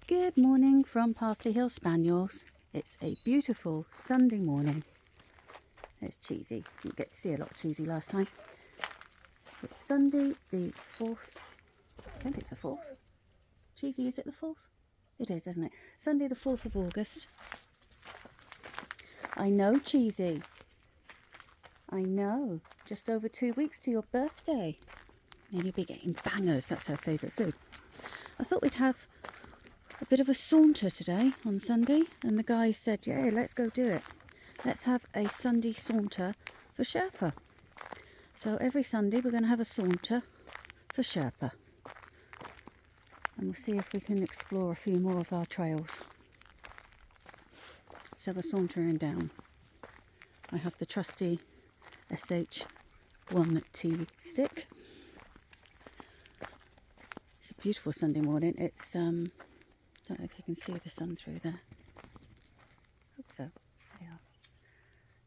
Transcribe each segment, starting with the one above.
Good morning from Parsley Hill Spaniels. It's a beautiful Sunday morning. There's Cheesy. Didn't get to see a lot of Cheesy last time. It's Sunday the 4th. I think it's the 4th. Cheesy, is it the 4th? It is, isn't it? Sunday the 4th of August. I know, Cheesy. I know. Just over 2 weeks to your birthday. Then you'll be getting bangers. That's her favourite food. I thought we'd have a bit of a saunter today on Sunday, and the guys said, yeah, let's go do it. Let's have a Sunday saunter for Sherpa. So every Sunday we're going to have a saunter for Sherpa. And we'll see if we can explore a few more of our trails. So we're sauntering down. I have the trusty SH1T stick. It's a beautiful Sunday morning. It's don't know if you can see the sun through there. Hope so. Yeah.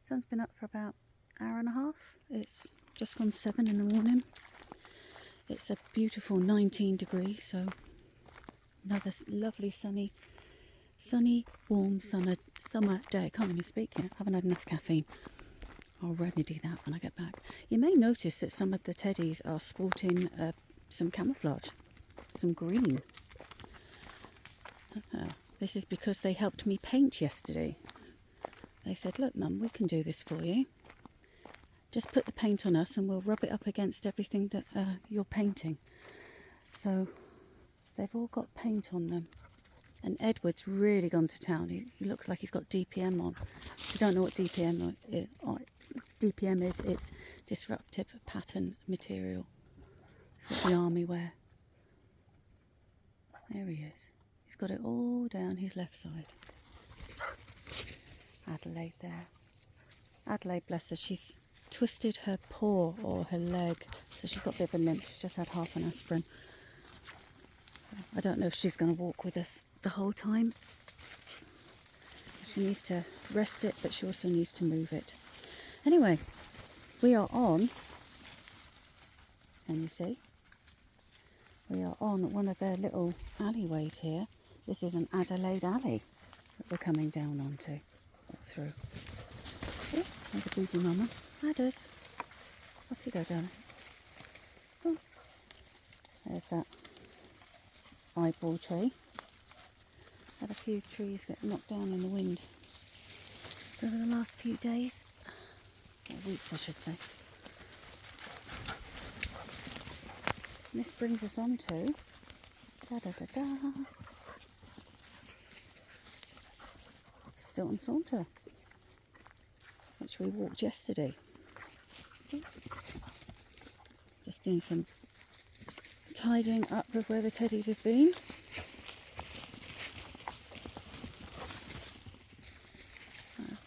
Sun's been up for about an hour and a half. It's just gone 7 in the morning. It's a beautiful 19 degrees, so another lovely sunny, warm summer day. I can't even speak yet. I haven't had enough caffeine. I'll remedy that when I get back. You may notice that some of the teddies are sporting some camouflage, some green. This is because they helped me paint yesterday. They said, look Mum, we can do this for you. Just put the paint on us and we'll rub it up against everything that you're painting. So they've all got paint on them. And Edward's really gone to town. He looks like he's got DPM on. If you don't know what DPM is, it's disruptive pattern material. It's what the army wear. There he is. He's got it all down his left side. Adelaide there. Adelaide, bless her, she's twisted her paw or her leg, so she's got a bit of a limp. She's just had half an aspirin. So I don't know if she's going to walk with us the whole time. She needs to rest it, but she also needs to move it. Anyway, we are on, can you see? We are on one of their little alleyways here. This is an Adelaide alley that we're coming down onto, or through. Oh, there's a baby mama. Adders. Off you go, darling. Oh. There's that eyeball tree. Had a few trees get knocked down in the wind over the last few days. Or weeks, I should say. And this brings us on to Stilton Saunter, which we walked yesterday. Just doing some tidying up of where the teddies have been.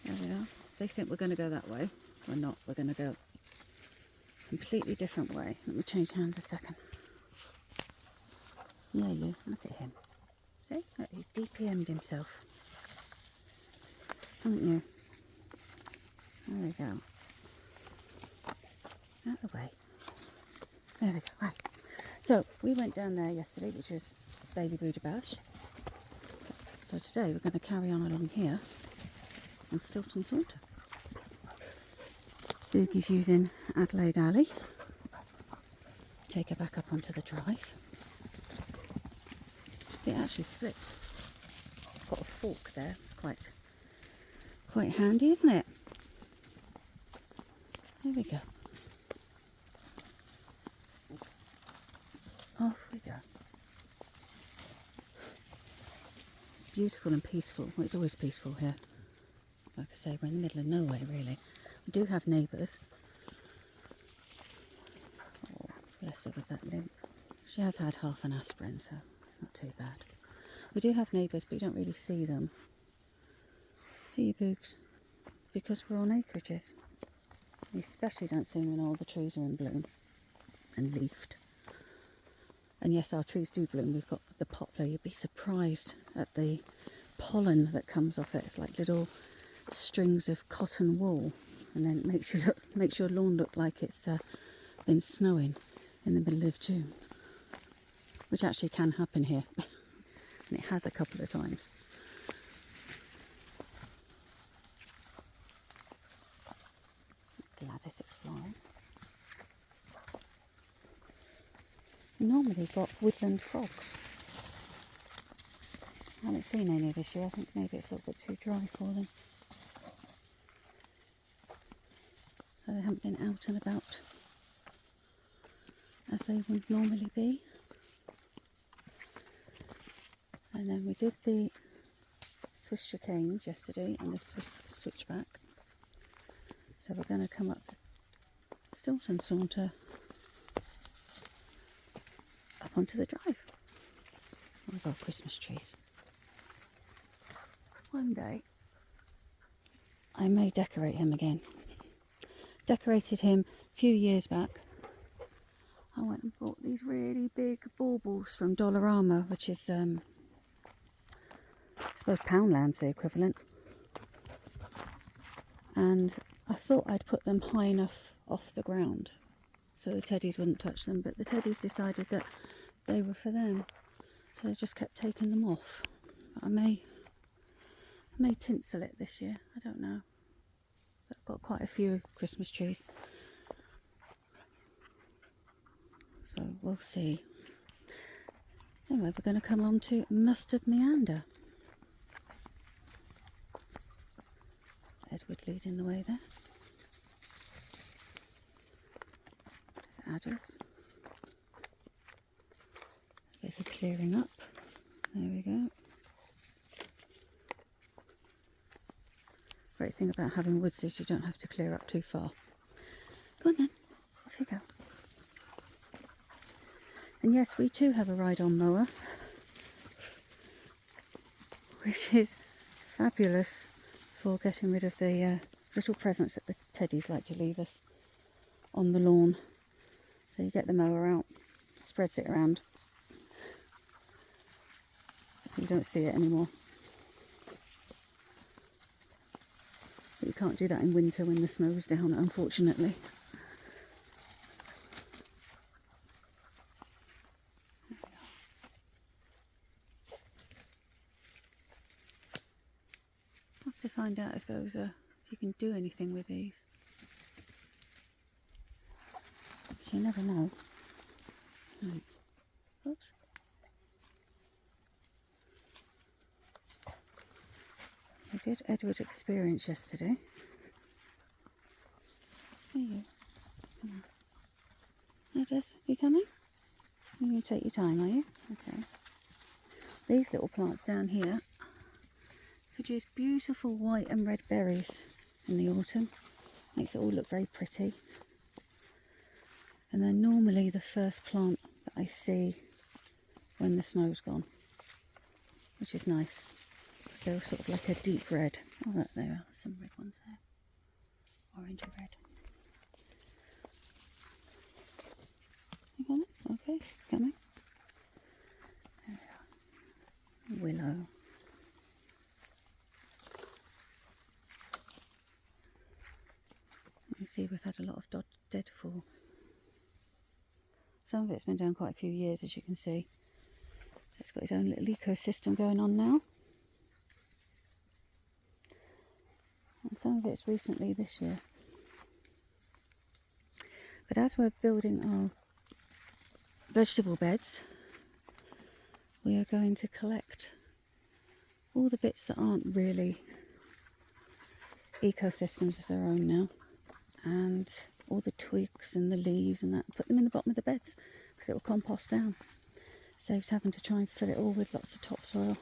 There we are. They think we're going to go that way. We're not. We're going to go a completely different way. Let me change hands a second. Yeah, you. Look at him. See? Look, he's DPM'd himself. Haven't you? There we go. Out of the way. There we go. Right. So, we went down there yesterday, which was Baby Buddha Bash. So today we're going to carry on along here on Stilton Saunter. Boogie's using Adelaide Alley. Take her back up onto the drive. See, it actually splits. Got a fork there. It's quite handy, isn't it? There we go. Off we go. Beautiful and peaceful. Well, it's always peaceful here. Like I say, we're in the middle of nowhere, really. We do have neighbours. Oh, bless her with that limp. She has had half an aspirin, so it's not too bad. We do have neighbours, but you don't really see them. Do you, Boogs? Because we're on acreages. You especially don't see them when all the trees are in bloom and leafed. And yes, our trees do bloom. We've got the poplar. You'd be surprised at the pollen that comes off it. It's like little strings of cotton wool, and then it makes your lawn look like it's been snowing in the middle of June, which actually can happen here. and it has a couple of times. Gladys exploring. We normally got woodland frogs. I haven't seen any this year. I think maybe it's a little bit too dry for them. So they haven't been out and about as they would normally be. And then we did the Swiss chicanes yesterday and the Swiss switchback. So we're going to come up Sunday Saunter up onto the drive. One of our Christmas trees. One day I may decorate him again. Decorated him a few years back. I went and bought these really big baubles from Dollarama, which is I suppose Poundland's the equivalent. And I thought I'd put them high enough off the ground so the teddies wouldn't touch them, but the teddies decided that they were for them, so I just kept taking them off. I may tinsel it this year, I don't know. I've got quite a few Christmas trees, so we'll see. Anyway, we're going to come on to Mustard Meander. Edward leading the way there. There's adders. A bit of clearing up. There we go. Great thing about having woods is you don't have to clear up too far. Go on then, off you go. And yes, we too have a ride-on mower, which is fabulous for getting rid of the little presents that the teddies like to leave us on the lawn. So you get the mower out, spreads it around, so you don't see it anymore. But you can't do that in winter when the snow's down, unfortunately. I'll have to find out if those are, if you can do anything with these. But you never know. Oops. We did Edward experience yesterday. There you go. Come on. Hey Jess, you coming? You're going to take your time, are you? Okay. These little plants down here produce beautiful white and red berries in the autumn. Makes it all look very pretty. And they're normally the first plant that I see when the snow's gone, which is nice. Because they're sort of like a deep red. Oh look, there are some red ones there. Orange and red. You got it? Okay, coming. There we are. Willow. You see we've had a lot of deadfall. Some of it's been down quite a few years, as you can see. So it's got its own little ecosystem going on now. And some of it's recently this year. But as we're building our vegetable beds, we are going to collect all the bits that aren't really ecosystems of their own now, and all the twigs and the leaves and that, put them in the bottom of the beds because it will compost down. Saves having to try and fill it all with lots of topsoil.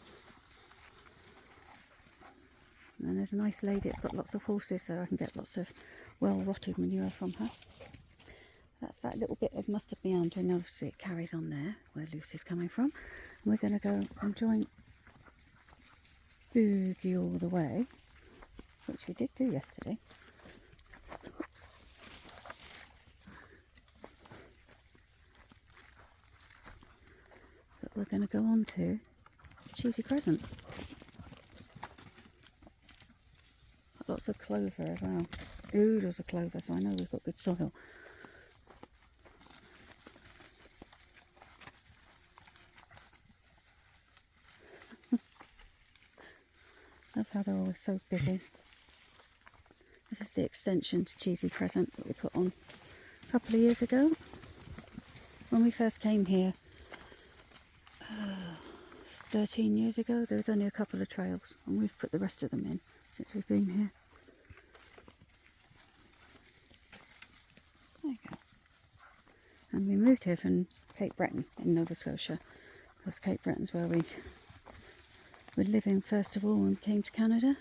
And there's a nice lady, it's got lots of horses, so I can get lots of well-rotted manure from her. That's that little bit of mustard meander, and obviously it carries on there where Lucy's coming from. And we're going to go and join Boogie all the way, which we did do yesterday. Oops. But we're going to go on to Cheesy Crescent. Got lots of clover as well. Oodles of clover, so I know we've got good soil. Love how they're always so busy. This is the extension to Cheesy Crescent that we put on a couple of years ago. When we first came here, 13 years ago, there was only a couple of trails, and we've put the rest of them in since we've been here. There you go. And we moved here from Cape Breton in Nova Scotia, because Cape Breton's where we were living first of all when we came to Canada.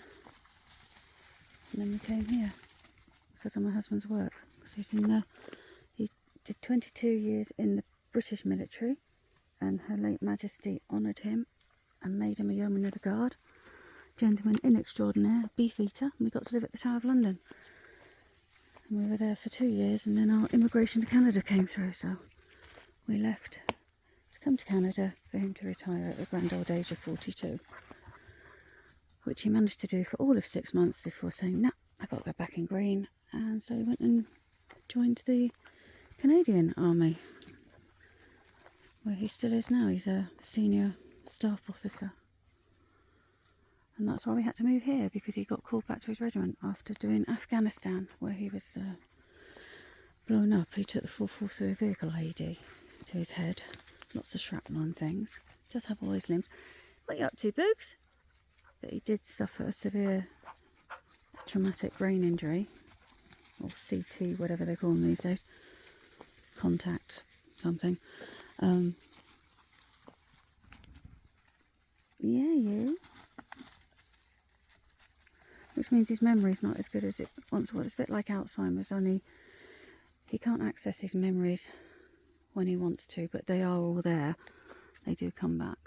And then we came here because of my husband's work. Because he did 22 years in the British military, and Her late Majesty honoured him and made him a Yeoman of the Guard. Gentleman in extraordinaire, beefeater, and we got to live at the Tower of London. And we were there for 2 years, and then our immigration to Canada came through, so we left to come to Canada for him to retire at the grand old age of 42. Which he managed to do for all of 6 months before saying, nah, I've got to go back in green. And so he went and joined the Canadian Army, where he still is now. He's a senior staff officer. And that's why we had to move here, because he got called back to his regiment after doing Afghanistan, where he was blown up. He took the full force of a vehicle IED to his head. Lots of shrapnel and things. Does have all his limbs. What are you up to, Boogs? But he did suffer a severe traumatic brain injury, or CT, whatever they call them these days. Contact something. Yeah, you. Which means his memory's not as good as it once was. It's a bit like Alzheimer's, only he can't access his memories when he wants to, but they are all there. They do come back.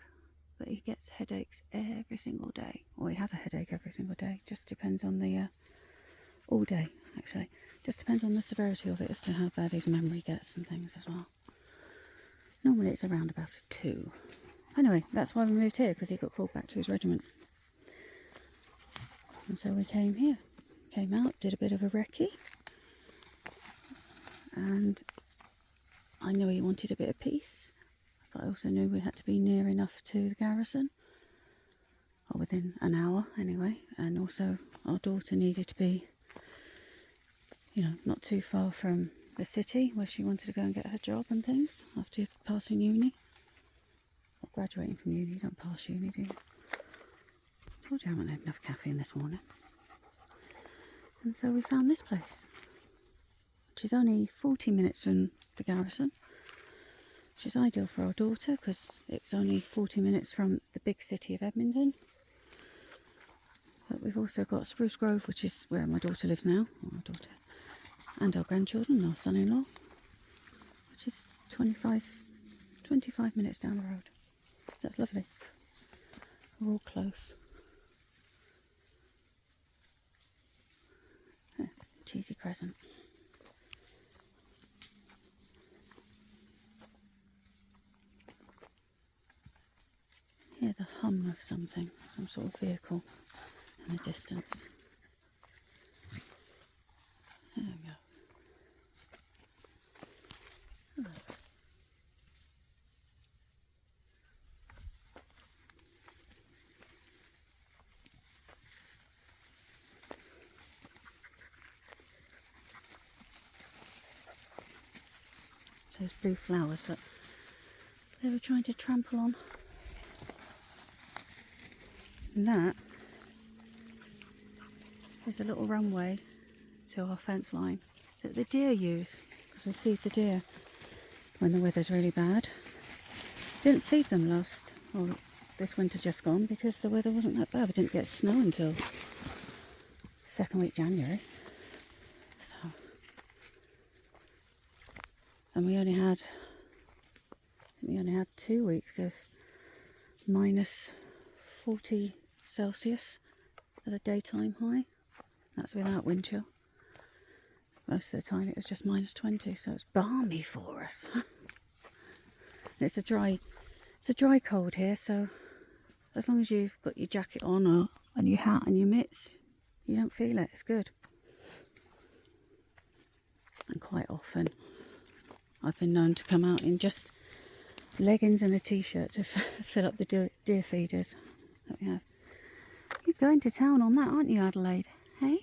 But he gets headaches every single day. Or he has a headache every single day. Just depends on the... all day, actually. Just depends on the severity of it as to how bad his memory gets and things as well. Normally it's around about 2. Anyway, that's why we moved here, because he got called back to his regiment. And so we came here. Came out, did a bit of a recce. And I knew he wanted a bit of peace. But I also knew we had to be near enough to the garrison, or within an hour anyway, and also our daughter needed to be, you know, not too far from the city where she wanted to go and get her job and things after passing uni, or graduating from uni. You don't pass uni, do you? I told you I haven't had enough caffeine this morning. And so we found this place, which is only 40 minutes from the garrison, which is ideal for our daughter because it's only 40 minutes from the big city of Edmonton. But we've also got Spruce Grove, which is where my daughter lives now, or our daughter, and our grandchildren, our son-in-law, which is 25 minutes down the road. That's lovely. We're all close. Yeah, Cheesy Crescent. Hear the hum of something, some sort of vehicle in the distance. There we go. Oh. Those blue flowers that they were trying to trample on. And that is a little runway to our fence line that the deer use, because we feed the deer when the weather's really bad. Didn't feed them this winter just gone, because the weather wasn't that bad. We didn't get snow until second week January. So, and we only had 2 weeks of minus 40 Celsius as a daytime high. That's without wind chill. Most of the time it was just minus 20, so it's balmy for us. And it's a dry cold here, so as long as you've got your jacket on and your hat and your mitts, you don't feel it. It's good. And quite often I've been known to come out in just leggings and a t-shirt to fill up the deer feeders that we have. You going to town on that, aren't you, Adelaide? Hey?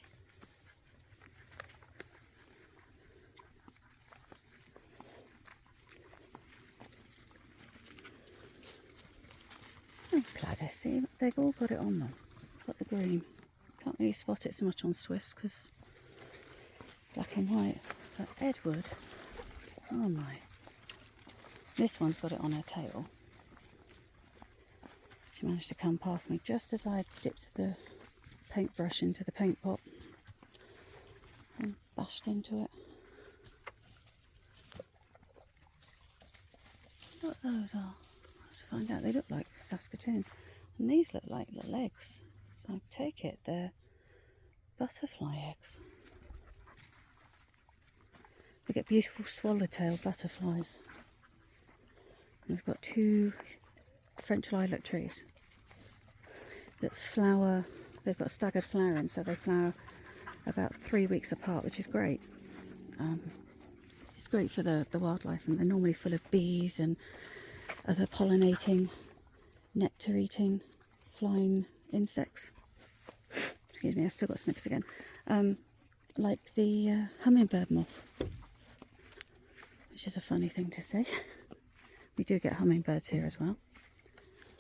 Oh, Gladys, see, they've all got it on them. Got the green. Can't really spot it so much on Swiss because black and white. But Edward, oh my. This one's got it on her tail. She managed to come past me just as I dipped the paintbrush into the paint pot and bashed into it. What those are? To find out, they look like Saskatoons, and these look like little eggs. So I take it they're butterfly eggs. We get beautiful swallowtail butterflies. And we've got 2 French lilac trees that flower. They've got staggered flowering, so they flower about 3 weeks apart, which is great. It's great for the wildlife, and they're normally full of bees and other pollinating, nectar-eating, flying insects. Excuse me, I've still got sniffs again. Like the hummingbird moth, which is a funny thing to say. We do get hummingbirds here as well.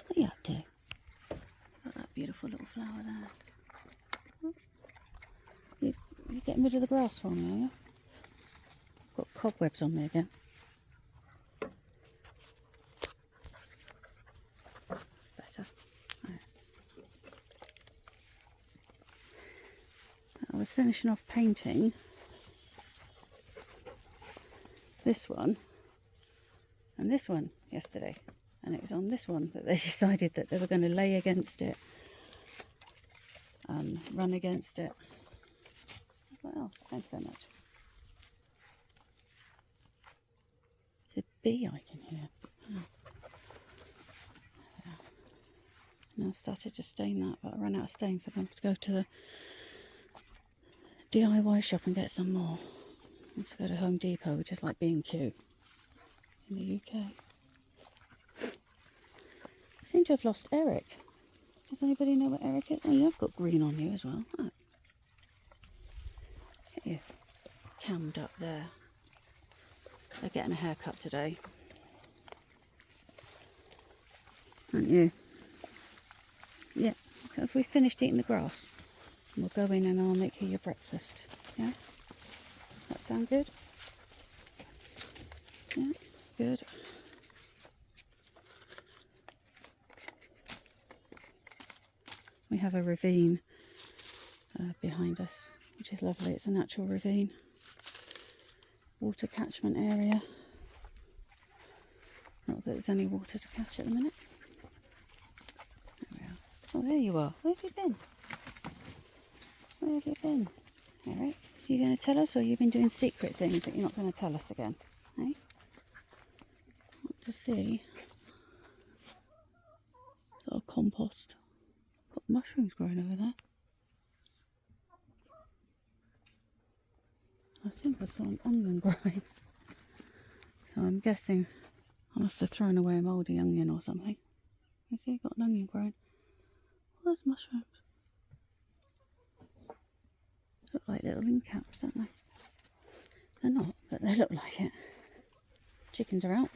What are you up to? Got that beautiful little flower there. You're getting rid of the grass for me, are you? Got cobwebs on me again. Better. Right. I was finishing off painting this one and this one yesterday, and it was on this one that they decided that they were going to lay against it, run against it. I was like, oh, thanks very much. It's a bee I can hear. Oh. Yeah. And I started to stain that, but I ran out of stain, so I'm going to have to go to the DIY shop and get some more. I have to go to Home Depot, which is like B&Q in the UK. I seem to have lost Eric. Does anybody know what Eric is? Oh, you've got green on you as well. Oh. Get you cammed up there. They're getting a haircut today. Aren't you? Yeah. So if we finished eating the grass, we'll go in and I'll make you your breakfast. Yeah? That sound good? Yeah, good. We have a ravine behind us, which is lovely. It's a natural ravine. Water catchment area. Not that there's any water to catch at the minute. There we are. Oh, there you are. Where have you been? Where have you been? Eric, are you going to tell us, or you've been doing secret things that you're not going to tell us again? Eh? Want to see? A lot of compost. Got mushrooms growing over there. I think I saw an onion growing. So I'm guessing I must have thrown away a mouldy onion or something. You see, got an onion growing. Oh, there's mushrooms. Look like little incaps, don't they? They're not, but they look like it. Chickens are out,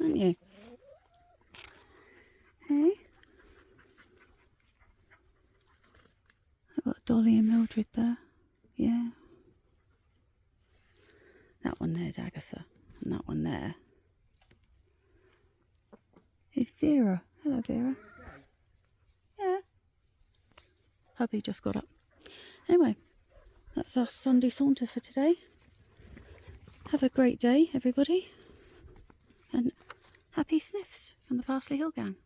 aren't you? Hey? I've got Dolly and Mildred there. Yeah. That one there's Agatha, and that one there is Vera. Hello, Vera. Yeah. Hubby just got up. Anyway, that's our Sunday saunter for today. Have a great day, everybody, and happy sniffs from the Parsley Hill gang.